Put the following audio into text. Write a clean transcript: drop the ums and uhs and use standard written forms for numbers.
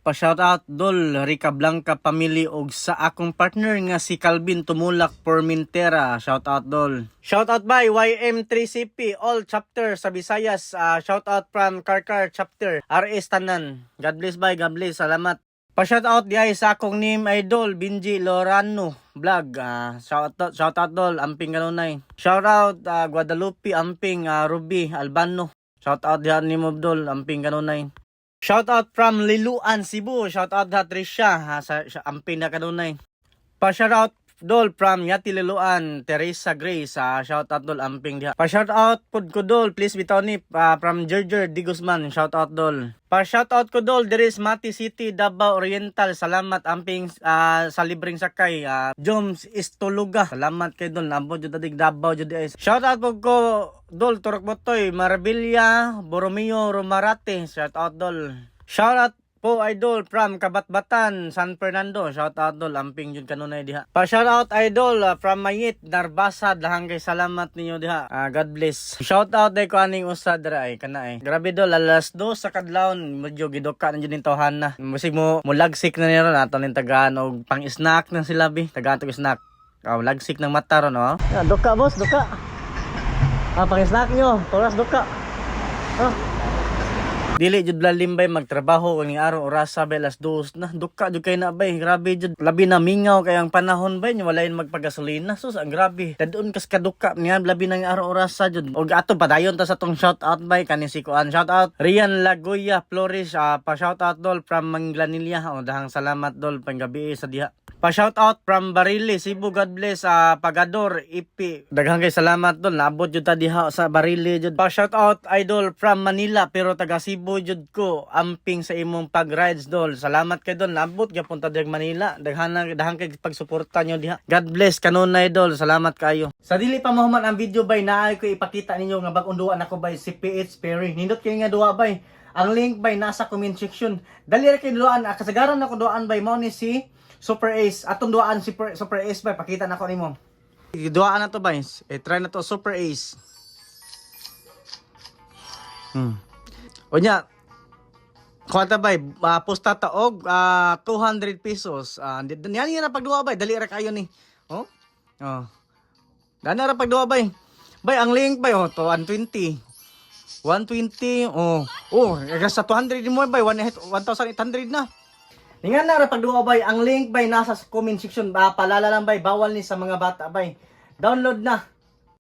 Pa-shoutout dol Rica Blanca family og sa akong partner nga si Calvin Tumulak Formentera. Shoutout dol. Shoutout by YM3CP all chapter sa Visayas. Shoutout from Karkar chapter RS Tanan. God bless by, God bless. Salamat. Pa-shoutout diay sa akong name idol Benji Lorano vlog. Shoutout dol amping kanunay. Shoutout Guadalupe amping Ruby Albano. Shoutout diyan ni Mobdol amping kanunay. Shoutout from Liluan, Cebu. Shoutout ha Trisha sa amping na kanunay. Pa-shoutout dol from Yati Liluan, Teresa Grace. Shoutout dol amping diha. Pa-shoutout pod ko dol please bitoni from Gerger Di Guzman. Shoutout dol. Pa-shoutout ko dol there is Mati City, Davao Oriental. Salamat amping sa libreng sakay. Joms Istuluga. Salamat kay dol nabot jud dig Davao jud ay. Shoutout pod ko dol Turok Botoy, Marbella, Borromeo, Romarate. Shoutout dol. Shoutout po idol from Kabatbatan, San Fernando. Shoutout dol amping jud kanunay diha. Pa shoutout idol from Mayit, Narbasa. Dahang kay salamat ninyo diha. God bless. Shoutout day ko aning usa dira ay kana ay. Grabe dol alas 2 sa kadlawon medyo giduka na jud ning tawhan na. Musig mo lagsik na niron ato ning tagaan og pang snack na sila bi. Tagaan tog snack. Lagsik ng mata ron oh. Duka boss, duka. Pang snack nyo, toras duka. Dili jud lalimbay magtrabaho ning araw oras sa alas 2 na duka jud kay na bay. Grabe jud labi na mingaw kay ang panahon bay nya walain magpagasolina. Sus ang grabe. Dadun kas kaduka niya labi nang araw oras sa jud. Og ato padayon ta sa tong shout out bay kani si Kuan. Shout out Rian Lagoya Flores. Pa shout out dol from Manglanilla. Dahang salamat dol panggabi sa diha. Pa shout out from Barili, Cebu. God bless. Pagador Ipi. Daghang kay salamat dol. Naabot jud ta diha sa Barili jud. Pa shout out idol from Manila pero taga Cebu jud ko. Amping sa imong pag-rides dol. Salamat kay dol. Naabot gyapon ta diha Manila. Daghang kay pagsuporta nyo diha. God bless kanunay dol. Salamat kayo. Sa dili pa mahuman ang video bay naay ko ipakita ninyo nga bag-ong duwa nako bay si PH Perry. Nindot kay nga duwa bay. Ang link bay nasa comment section. Dali ra kay duwaan. Kasagaran nako duwaan bay mo ni si Super Ace. Atong duaan si Super Ace bay. Pakita na ko nimo. Duaan na to bay. Try na to Super Ace. Onya. Kwanta bay. Posta ta og 200 pesos. Yan na pagduwa bay. Dali ra kayo ni. Dali ra pagduwa bay. Bay ang link bay to 120. 120. Sa 200 mo bay 1,800 na. Ningan na ra pagduwa bay, ang link bay nasa comment section. Palala lang bay, bawal ni sa mga bata bay. Download na.